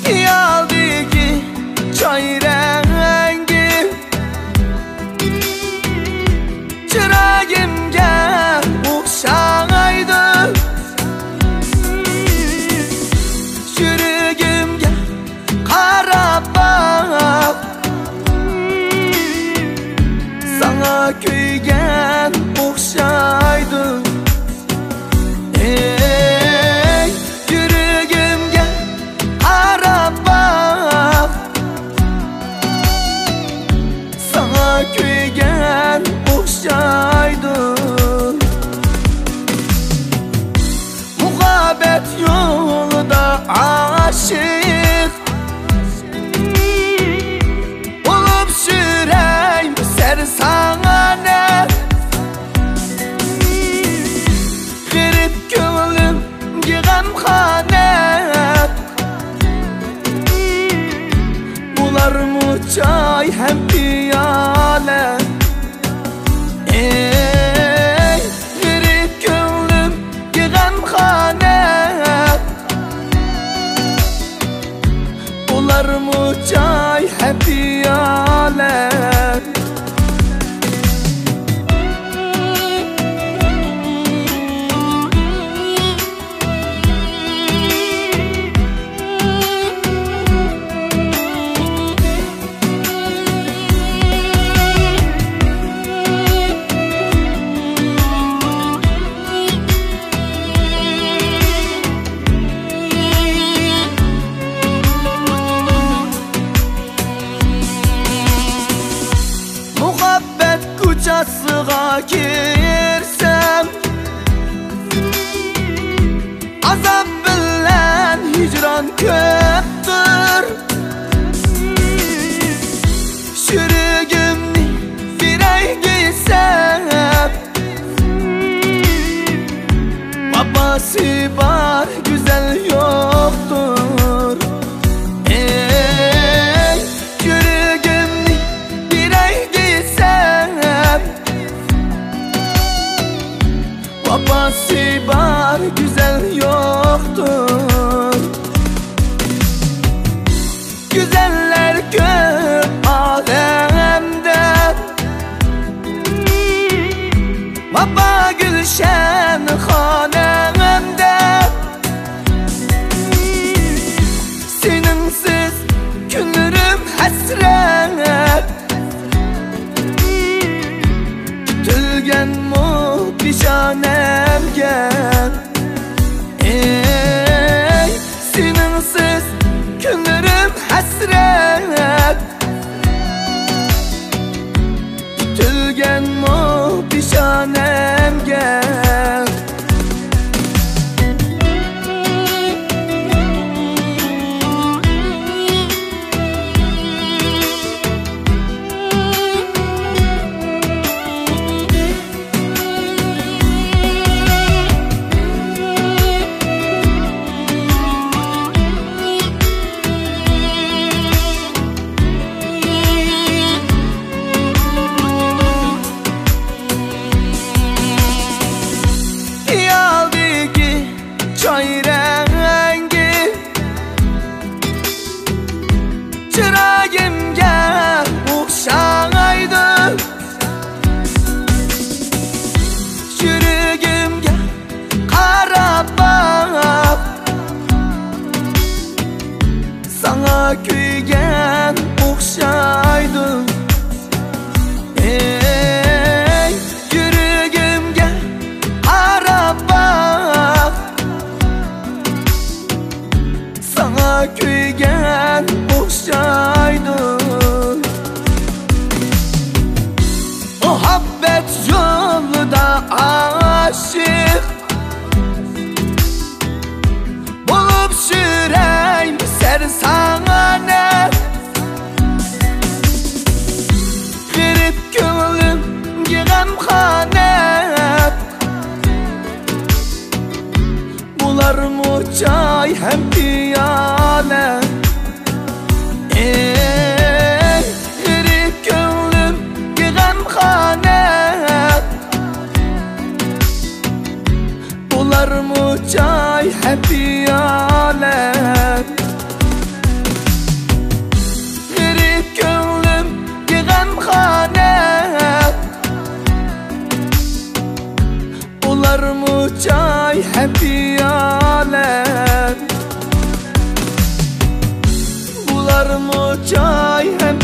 Yaldaki çay rengi çırağımga okşaydı. Yürügümge qarab bak, sana kuygan okşaydı. Ey yürügümge qarab bak, sana kuygan okşaydı. Muhabbet yolunda aşık olup süreyim sersane. Girip gönlüm gıgamhane, bular mı çay hem piyale. Ey girip gönlüm gıgamhane, bular mı çay hem piyale. Ko'chasiga kirsam azab bilan hijron ko'pdir. Yuragimni firaygisam babası bor güzel yoktur. Ey yuragimni firaygisam babası var güzel yoktur. Güzeller köp alemde, baba gülşen hanemde. Seninsiz günlerim hasret, tülgen mu pişanemge. Ey seninsiz günlerim hasret, tülgen mu pişanemge. Çay rengi çırağımga okşaydı. Yürügümge qarab bak, sana kuygan okşaydı. Ey yürügümge qarab bak, sana kuygan okşaydı. Muhabbet yolunda aşık olup süreyim sersane. Barmı çay hem